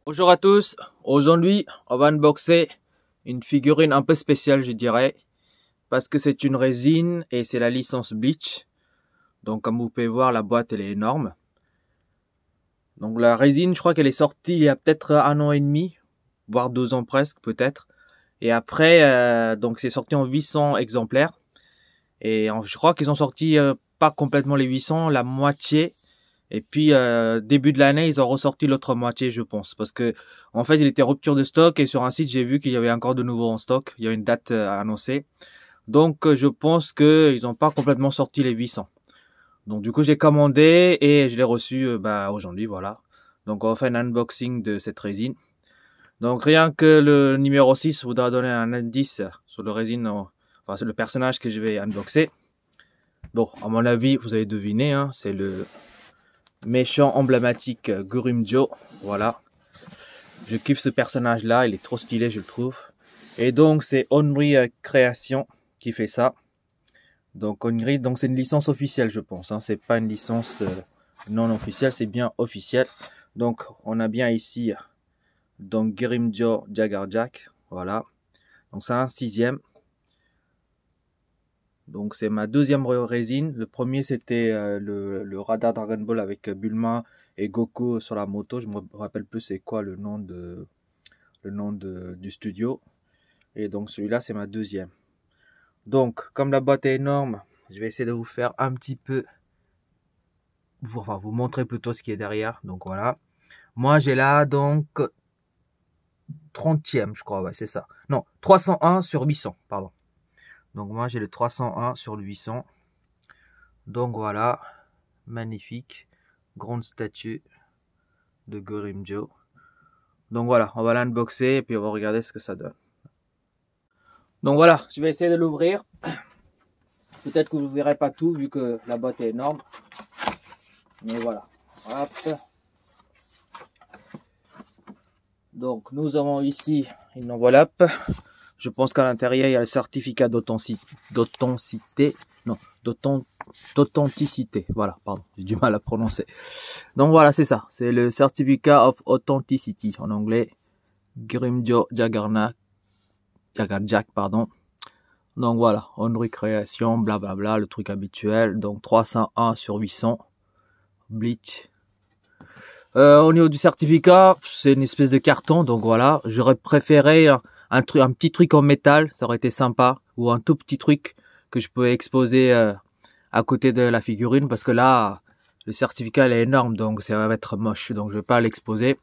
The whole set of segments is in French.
Bonjour à tous, aujourd'hui on va unboxer une figurine un peu spéciale je dirais, parce que c'est une résine et c'est la licence Bleach. Donc comme vous pouvez voir la boîte elle est énorme. Donc la résine je crois qu'elle est sortie il y a peut-être 1 an et demi, voire 2 ans presque peut-être. Et après donc c'est sorti en 800 exemplaires. Et je crois qu'ils ont sorti pas complètement les 800, la moitié. Et puis début de l'année, ils ont ressorti l'autre moitié, je pense, parce que en fait, il était rupture de stock et sur un site, j'ai vu qu'il y avait encore de nouveau en stock. Il y a une date annoncée. Donc je pense que ils n'ont pas complètement sorti les 800. Donc du coup, j'ai commandé et je l'ai reçu aujourd'hui, voilà. Donc on va faire un unboxing de cette résine. Donc rien que le numéro 6 voudra donner un indice sur le résine, enfin sur le personnage que je vais unboxer. Bon, à mon avis, vous avez deviné, hein, c'est le méchant emblématique Gurimjo, voilà. Je kiffe ce personnage là, il est trop stylé je le trouve. Et donc c'est Onry Création qui fait ça. Donc Onry, donc c'est une licence officielle je pense, hein. C'est pas une licence non officielle, c'est bien officiel. Donc on a bien ici donc Gurimjo Jagarjack, voilà. Donc c'est un 6e. Donc c'est ma deuxième résine. Le premier c'était le radar Dragon Ball avec Bulma et Goku sur la moto. Je me rappelle plus c'est quoi le nom du studio. Et donc celui-là c'est ma deuxième. Donc comme la boîte est énorme, je vais essayer de vous faire un petit peu, enfin vous montrer plutôt ce qui est derrière. Donc voilà. Moi j'ai là donc 30e je crois, ouais c'est ça. Non, 301 sur 800, pardon. Donc moi j'ai le 301 sur le 800. Donc voilà, magnifique, grande statue de Gurimjo. Donc voilà, on va l'unboxer et puis on va regarder ce que ça donne. Donc voilà, je vais essayer de l'ouvrir. Peut-être que vous ne verrez pas tout vu que la boîte est énorme. Mais voilà. Hop. Donc nous avons ici une enveloppe. Je pense qu'à l'intérieur il y a le certificat d'authenticité. Voilà, pardon, j'ai du mal à prononcer. Donc voilà, c'est ça. C'est le Certificate of Authenticity en anglais. Gurimjo Jagarjack, pardon. Donc voilà, Onry Création, blablabla, le truc habituel. Donc 301 sur 800. Bleach. Au niveau du certificat, c'est une espèce de carton. Donc voilà, j'aurais préféré un petit truc en métal. Ça aurait été sympa. Ou un tout petit truc que je pouvais exposer à côté de la figurine. Parce que là, le certificat il est énorme. Donc ça va être moche. Donc je vais pas l'exposer.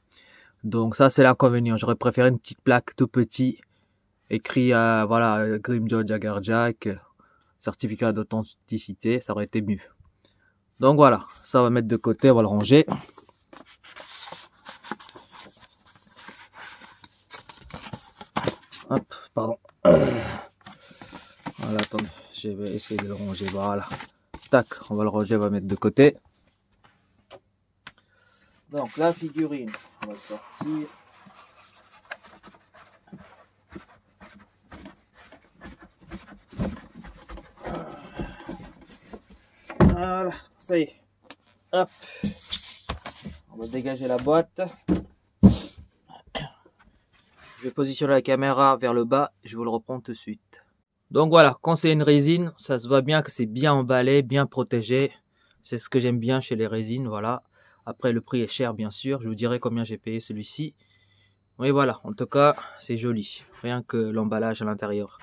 Donc ça, c'est l'inconvénient. J'aurais préféré une petite plaque tout petit. Écrit voilà, Gurimjo Jagarjack, certificat d'authenticité, ça aurait été mieux. Donc voilà, ça on va mettre de côté, on va le ranger. Hop, pardon. Voilà, attendez, je vais essayer de le ranger, voilà. Tac, on va le ranger, on va mettre de côté. Donc la figurine, on va sortir. Voilà, ça y est. Hop. On va dégager la boîte. Je vais positionner la caméra vers le bas. Je vous le reprends tout de suite. Donc voilà, quand c'est une résine, ça se voit bien que c'est bien emballé, bien protégé. C'est ce que j'aime bien chez les résines, voilà. Après, le prix est cher, bien sûr. Je vous dirai combien j'ai payé celui-ci. Oui, voilà. En tout cas, c'est joli. Rien que l'emballage à l'intérieur.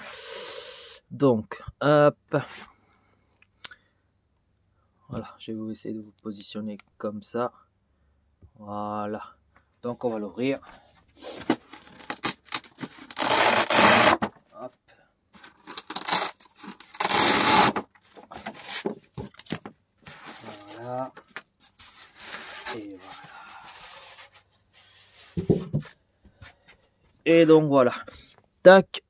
Donc, hop. Voilà, je vais essayer de vous positionner comme ça. Voilà. Donc, on va l'ouvrir. Hop. Voilà. Et voilà. Et donc, voilà. Tac.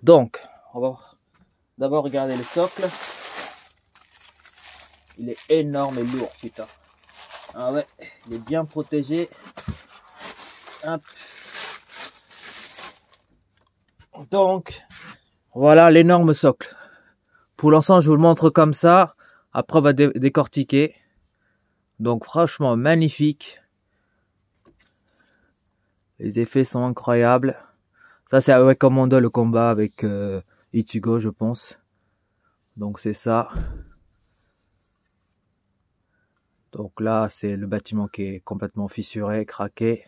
Donc, on va d'abord regarder le socle. Il est énorme et lourd, putain. Ah ouais, il est bien protégé. Hop. Donc, voilà l'énorme socle. Pour l'instant, je vous le montre comme ça. Après, on va décortiquer. Donc franchement magnifique. Les effets sont incroyables. Ça c'est avec Commando le combat avec Ichigo je pense. Donc c'est ça. Donc là c'est le bâtiment qui est complètement fissuré, craqué.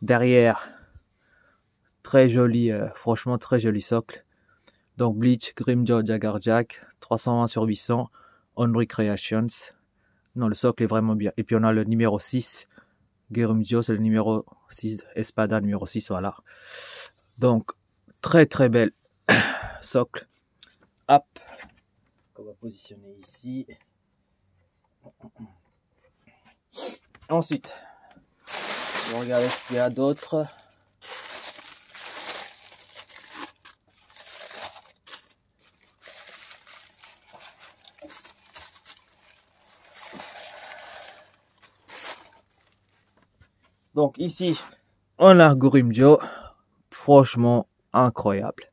Derrière, très joli, franchement très joli socle. Donc Bleach, Grimmjow, Jaggerjack, 320 sur 800, Onry Creations. Non, le socle est vraiment bien. Et puis on a le numéro 6, Grimmjow, c'est le numéro 6, Espada numéro 6, voilà. Donc, très très belle socle. Hop, qu'on va positionner ici. Ensuite, on va regarder ce qu'il y a d'autre. Donc ici, on a Grimmjow, franchement incroyable.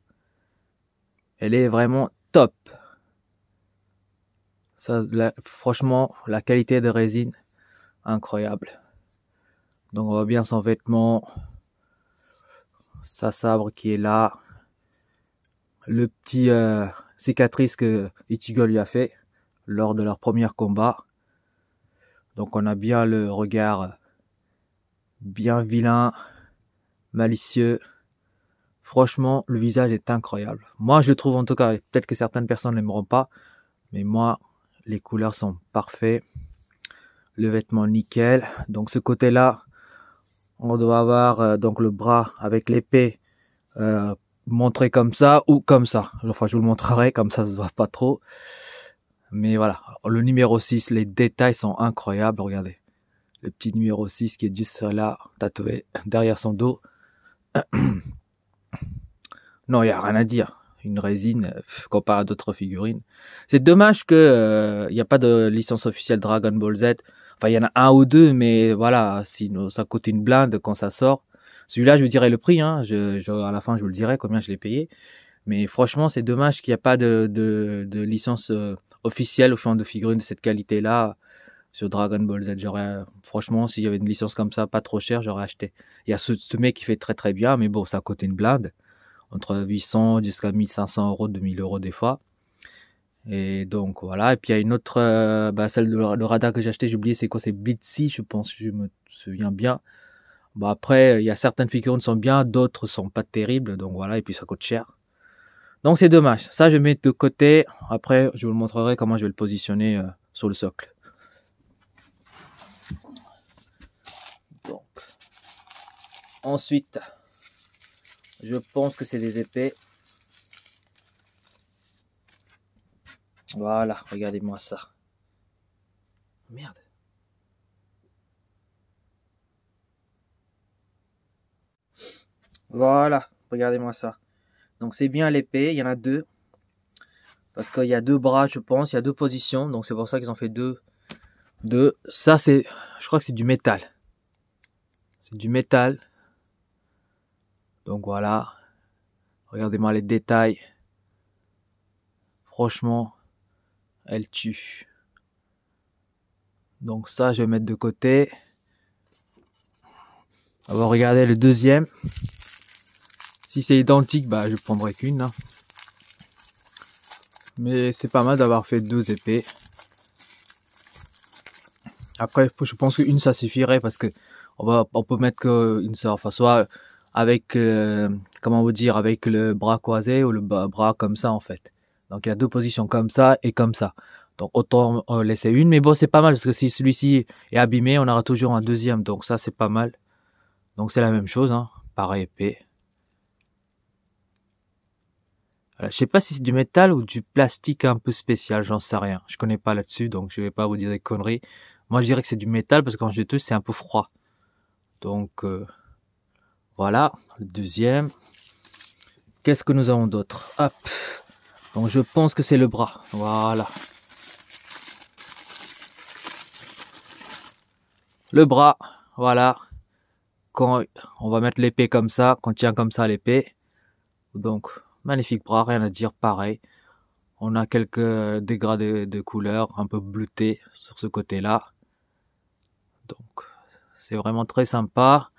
Elle est vraiment top. Ça, franchement, la qualité de résine, incroyable. Donc on voit bien son vêtement, sa sabre qui est là, le petit cicatrice que Ichigo lui a fait lors de leur premier combat. Donc on a bien le regard bien vilain, malicieux. Franchement, le visage est incroyable. Moi, je trouve en tout cas, peut-être que certaines personnes n'aimeront pas, mais moi, les couleurs sont parfaites. Le vêtement nickel. Donc ce côté-là, on doit avoir donc le bras avec l'épée montré comme ça ou comme ça. Enfin, je vous le montrerai, comme ça se voit pas trop. Mais voilà, le numéro 6, les détails sont incroyables, regardez. Le petit numéro 6 qui est juste là, tatoué derrière son dos. Non, il n'y a rien à dire. Une résine comparé à d'autres figurines. C'est dommage que y a pas de licence officielle Dragon Ball Z. Enfin, il y en a un ou deux, mais voilà, sinon ça coûte une blinde quand ça sort. Celui-là, je vous dirai le prix. Hein. À la fin, je vous le dirai combien je l'ai payé. Mais franchement, c'est dommage qu'il n'y a pas de licence officielle au fond de figurines de cette qualité-là sur Dragon Ball Z. Franchement, s'il y avait une licence comme ça, pas trop cher, j'aurais acheté. Il y a ce mec qui fait très très bien, mais bon, ça coûte une blinde. Entre 800 jusqu'à 1500 euros, 2000 euros des fois. Et donc voilà. Et puis il y a une autre, celle de le radar que j'ai acheté, j'ai oublié c'est quoi, c'est Blitzy, je pense, je me souviens bien. Bon après, il y a certaines figurines qui sont bien, d'autres sont pas terribles, donc voilà, et puis ça coûte cher. Donc c'est dommage. Ça je vais mettre de côté. Après, je vous le montrerai comment je vais le positionner sur le socle. Donc ensuite, je pense que c'est des épées. Voilà, regardez-moi ça. Merde. Voilà, regardez-moi ça. Donc c'est bien l'épée, il y en a deux. Parce qu'il y a deux bras, je pense, il y a deux positions. Donc c'est pour ça qu'ils ont fait deux. Ça c'est, je crois que c'est du métal. C'est du métal. Donc voilà. Regardez-moi les détails. Franchement, elle tue. Donc ça, je vais mettre de côté. On va regarder le deuxième. Si c'est identique, bah je prendrai qu'une. Hein. Mais c'est pas mal d'avoir fait deux épées. Après, je pense qu'une ça suffirait parce que on peut mettre qu'une seule. Enfin, soit avec, comment vous dire, avec le bras croisé ou le bras comme ça en fait. Donc il y a deux positions comme ça et comme ça. Donc autant en laisser une. Mais bon, c'est pas mal parce que si celui-ci est abîmé, on aura toujours un deuxième. Donc ça, c'est pas mal. Donc c'est la même chose, hein. Pareil épée. Voilà, je sais pas si c'est du métal ou du plastique un peu spécial, j'en sais rien. Je connais pas là-dessus, donc je vais pas vous dire des conneries. Moi, je dirais que c'est du métal parce que quand je touche, c'est un peu froid. Donc voilà, le deuxième. Qu'est-ce que nous avons d'autre? Hop. Donc je pense que c'est le bras. Voilà. Le bras, voilà. Quand on va mettre l'épée comme ça, qu'on tient comme ça l'épée. Donc magnifique bras, rien à dire, pareil. On a quelques dégradés de couleurs, un peu bleutés sur ce côté-là. Donc, c'est vraiment très sympa.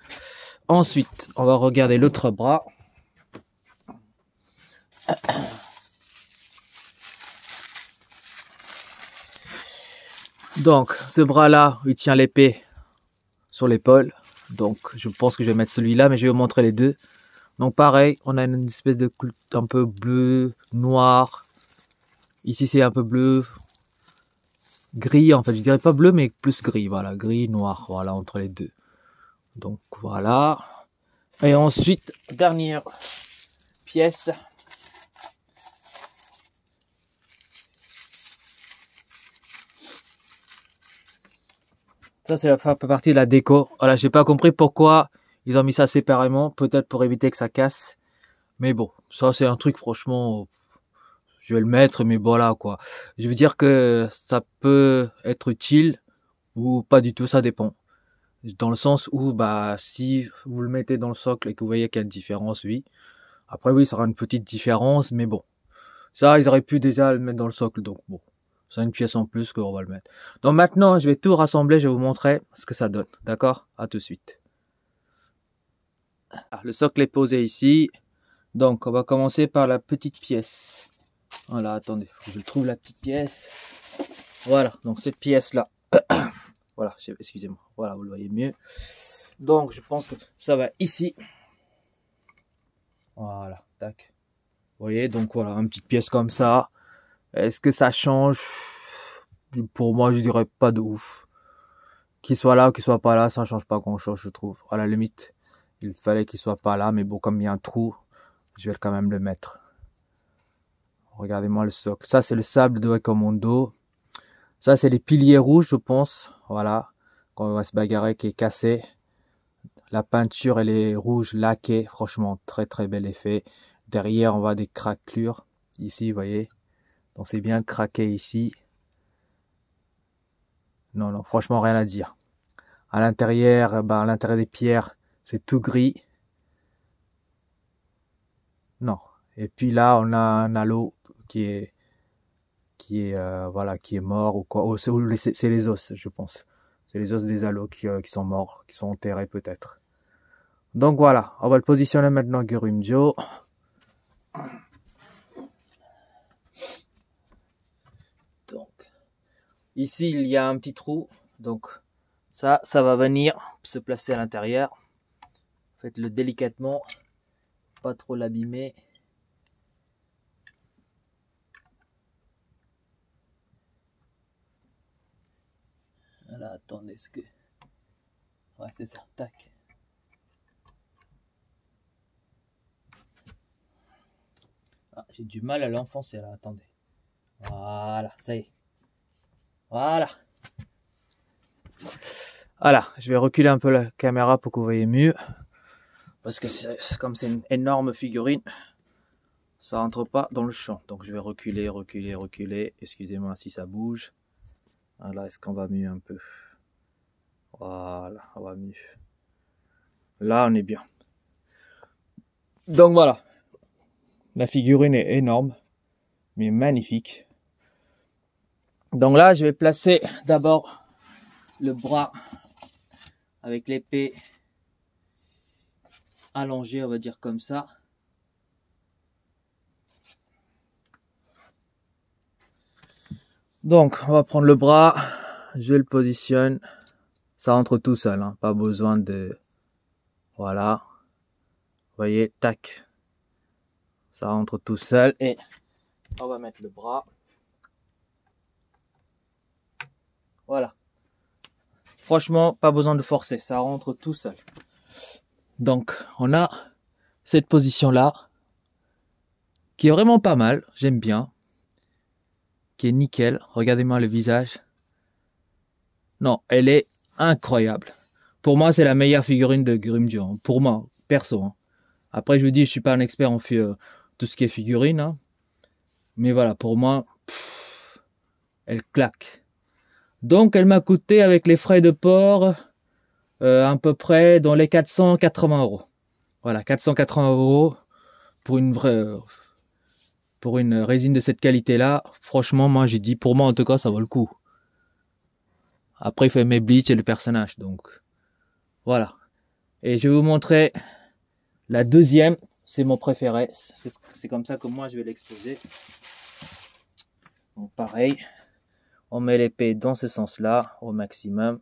Ensuite, on va regarder l'autre bras. Donc, ce bras-là, il tient l'épée sur l'épaule. Donc, je pense que je vais mettre celui-là, mais je vais vous montrer les deux. Donc, pareil, on a une espèce de coupe un peu bleu, noir. Ici, c'est un peu bleu, gris, en fait. Je dirais pas bleu, mais plus gris. Voilà, gris, noir. Voilà, entre les deux. Donc, voilà. Et ensuite, dernière pièce. Ça, c'est la partie de la déco. Voilà, j'ai pas compris pourquoi ils ont mis ça séparément. Peut-être pour éviter que ça casse. Mais bon, ça, c'est un truc, franchement, je vais le mettre, mais voilà, quoi. Je veux dire que ça peut être utile ou pas du tout, ça dépend. Dans le sens où, bah, si vous le mettez dans le socle et que vous voyez qu'il y a une différence, oui. Après, oui, ça aura une petite différence, mais bon. Ça, ils auraient pu déjà le mettre dans le socle, donc bon. C'est une pièce en plus qu'on va le mettre. Donc maintenant, je vais tout rassembler, je vais vous montrer ce que ça donne. D'accord? À tout de suite. Ah, le socle est posé ici. Donc, on va commencer par la petite pièce. Voilà, attendez, faut que je trouve la petite pièce. Voilà, donc cette pièce-là. Voilà, excusez-moi. Voilà, vous le voyez mieux. Donc, je pense que ça va ici. Voilà, tac. Vous voyez, donc voilà, une petite pièce comme ça. Est-ce que ça change? Pour moi, je dirais pas de ouf. Qu'il soit là ou qu'il soit pas là, ça change pas grand-chose, je trouve. À la limite, il fallait qu'il soit pas là, mais bon, comme il y a un trou, je vais quand même le mettre. Regardez-moi le socle. Ça, c'est le sable de Recommando. Ça, c'est les piliers rouges, je pense. Voilà. Quand on va se bagarrer, qui est cassé. La peinture, elle est rouge, laquée. Franchement, très, très bel effet. Derrière, on voit des craquelures. Ici, vous voyez. Donc, c'est bien craqué ici. Non, non, franchement, rien à dire. À l'intérieur, ben, à l'intérieur des pierres, c'est tout gris. Non. Et puis là, on a un halo qui est voilà, qui est mort ou quoi. C'est les os, je pense. C'est les os des halos qui sont morts, qui sont enterrés peut-être. Donc voilà, on va le positionner maintenant Gurumjo. Donc ici il y a un petit trou, donc ça va venir se placer à l'intérieur. Faites-le délicatement, pas trop l'abîmer. Voilà, attendez, est-ce que... Ouais, c'est ça, tac. Ah, j'ai du mal à l'enfoncer là, attendez. Voilà, ça y est. Voilà. Voilà, je vais reculer un peu la caméra pour que vous voyez mieux. Parce que comme c'est une énorme figurine, ça rentre pas dans le champ. Donc je vais reculer, reculer, reculer. Excusez-moi si ça bouge. Voilà, est-ce qu'on va mieux un peu? Voilà, on va mieux. Là, on est bien. Donc voilà. La figurine est énorme, mais magnifique. Donc là, je vais placer d'abord le bras avec l'épée allongée, on va dire comme ça. Donc, on va prendre le bras, je le positionne. Ça rentre tout seul, hein, pas besoin de... Voilà. Vous voyez, tac. Ça rentre tout seul et on va mettre le bras. Voilà. Franchement, pas besoin de forcer, ça rentre tout seul. Donc, on a cette position-là, qui est vraiment pas mal, j'aime bien, qui est nickel. Regardez-moi le visage. Non, elle est incroyable. Pour moi, c'est la meilleure figurine de Gurumjo, hein. Pour moi, perso. Hein. Après, je vous dis, je suis pas un expert en tout ce qui est figurine. Hein. Mais voilà, pour moi, elle claque. Donc, elle m'a coûté, avec les frais de port, à peu près dans les 480 €. Voilà, 480 € pour une vraie... pour une résine de cette qualité-là. Franchement, moi, j'ai dit, pour moi, en tout cas, ça vaut le coup. Après, il faut aimer Bleach et le personnage. Donc, voilà. Et je vais vous montrer la deuxième. C'est mon préféré. C'est comme ça que moi, je vais l'exposer. Donc, pareil. On met l'épée dans ce sens-là, au maximum.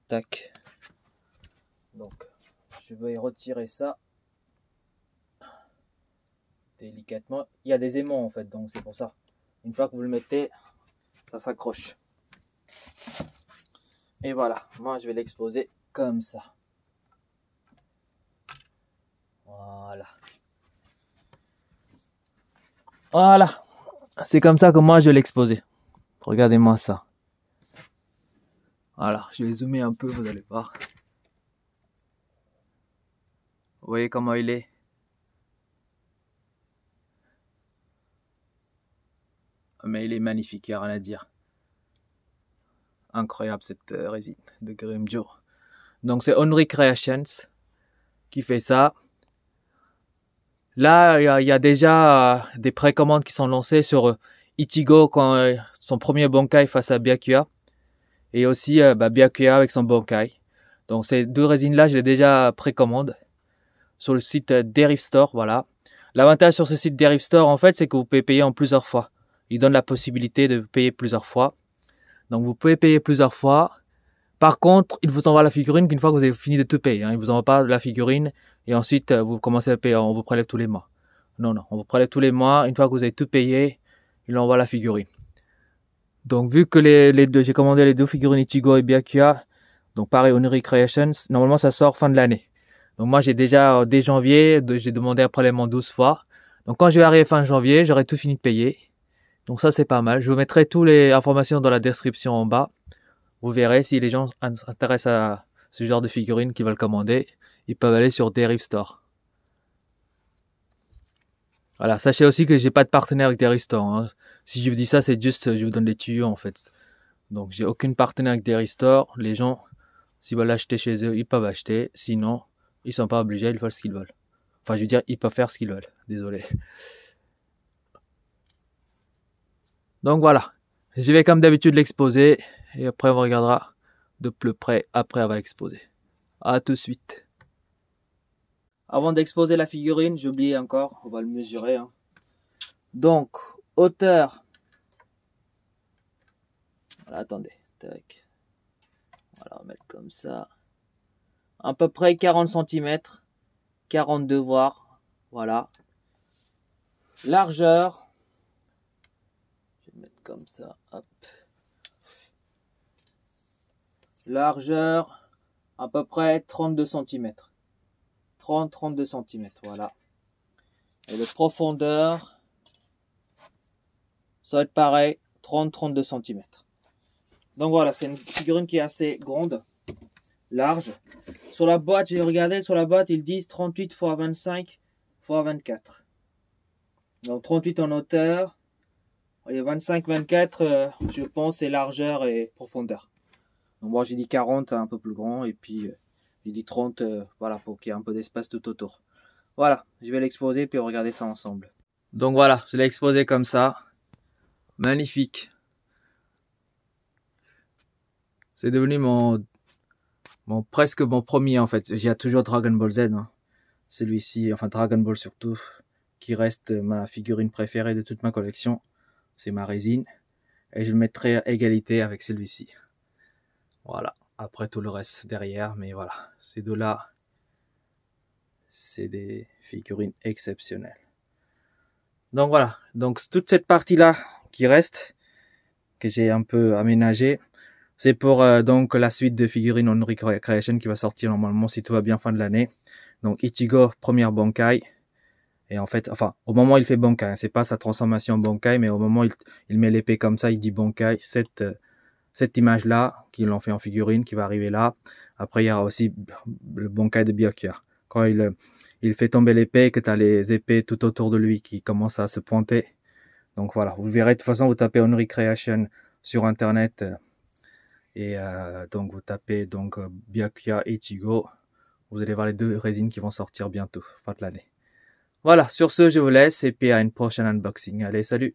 Tac. Donc, je vais retirer ça. Délicatement. Il y a des aimants, en fait. Donc, c'est pour ça. Une fois que vous le mettez, ça s'accroche. Et voilà, moi je vais l'exposer comme ça. Voilà. Voilà. C'est comme ça que moi je vais l'exposer. Regardez-moi ça. Voilà, je vais zoomer un peu, vous allez voir. Vous voyez comment il est? Mais il est magnifique, il n'y a rien à dire. Incroyable cette résine de Grimjo. Donc c'est Onry Creations qui fait ça. Là, il y a déjà des précommandes qui sont lancées sur Ichigo quand son premier Bankai face à Byakuya. Et aussi Byakuya avec son Bankai. Donc ces deux résines-là, je les déjà précommande sur le site Derive Store. Voilà. L'avantage sur ce site Derive Store, en fait, c'est que vous pouvez payer en plusieurs fois. Il donne la possibilité de payer plusieurs fois. Donc vous pouvez payer plusieurs fois. Par contre, il vous envoie la figurine qu'une fois que vous avez fini de tout payer. Il ne vous envoie pas la figurine et ensuite vous commencez à payer. On vous prélève tous les mois. Non, on vous prélève tous les mois. Une fois que vous avez tout payé, il envoie la figurine. Donc vu que les deux, j'ai commandé les deux figurines Ichigo et Byakuya. Donc pareil, Onry Creations. Normalement, ça sort fin de l'année. Donc moi, j'ai déjà, dès janvier, j'ai demandé un prélèvement 12 fois. Donc quand je vais arriver fin janvier, j'aurai tout fini de payer. Donc ça, c'est pas mal. Je vous mettrai toutes les informations dans la description en bas. Vous verrez si les gens s'intéressent à ce genre de figurines qu'ils veulent commander. Ils peuvent aller sur Derive Store. Voilà, sachez aussi que j'ai pas de partenaire avec Derive Store. Hein. Si je vous dis ça, c'est juste, je vous donne des tuyaux en fait. Donc j'ai aucune partenaire avec Derive Store. Les gens, s'ils veulent acheter chez eux, ils peuvent acheter. Sinon, ils sont pas obligés, ils veulent ce qu'ils veulent. Enfin, je veux dire, ils peuvent faire ce qu'ils veulent. Désolé. Donc voilà, je vais comme d'habitude l'exposer et après on regardera de plus près après avoir exposé. À tout de suite. Avant d'exposer la figurine, j'ai oublié encore, on va le mesurer. Hein. Donc, hauteur. Voilà, attendez. Tac. Voilà, on va mettre comme ça. À peu près 40 cm. 42 voire. Voilà. Largeur. Mettre comme ça, hop. Largeur, à peu près 32 cm. 30-32 cm, voilà. Et le profondeur, ça va être pareil, 30-32 cm. Donc voilà, c'est une figurine qui est assez grande, large. Sur la boîte, j'ai regardé, sur la boîte, ils disent 38 x 25 x 24. Donc 38 en hauteur. Et 25-24, je pense, c'est largeur et profondeur. Donc moi, j'ai dit 40, un peu plus grand. Et puis, j'ai dit 30, voilà, pour qu'il y ait un peu d'espace tout autour. Voilà, je vais l'exposer, puis regarder ça ensemble. Donc voilà, je l'ai exposé comme ça. Magnifique. C'est devenu presque mon premier, en fait. J'ai toujours Dragon Ball Z. Hein. Celui-ci, enfin Dragon Ball surtout, qui reste ma figurine préférée de toute ma collection. C'est ma résine. Et je le mettrai à égalité avec celui-ci. Voilà. Après tout le reste derrière. Mais voilà. Ces deux-là, c'est des figurines exceptionnelles. Donc voilà. Donc toute cette partie-là qui reste, que j'ai un peu aménagée, c'est pour donc la suite de figurines Onry Creation qui va sortir normalement si tout va bien fin de l'année. Donc Ichigo, première Bankai. Et en fait, enfin, au moment où il fait Bankai, hein, c'est pas sa transformation en Bankai, mais au moment où il met l'épée comme ça, il dit Bankai, cette image-là, qu'ils l'ont fait en figurine, qui va arriver là. Après, il y aura aussi le Bankai de Byakuya. Quand il fait tomber l'épée, que tu as les épées tout autour de lui qui commencent à se pointer. Donc voilà, vous verrez, de toute façon, vous tapez Onry Creation sur Internet, et donc vous tapez donc Byakuya et Ichigo. Vous allez voir les deux résines qui vont sortir bientôt, fin de l'année. Voilà, sur ce, je vous laisse et puis à une prochaine unboxing. Allez, salut!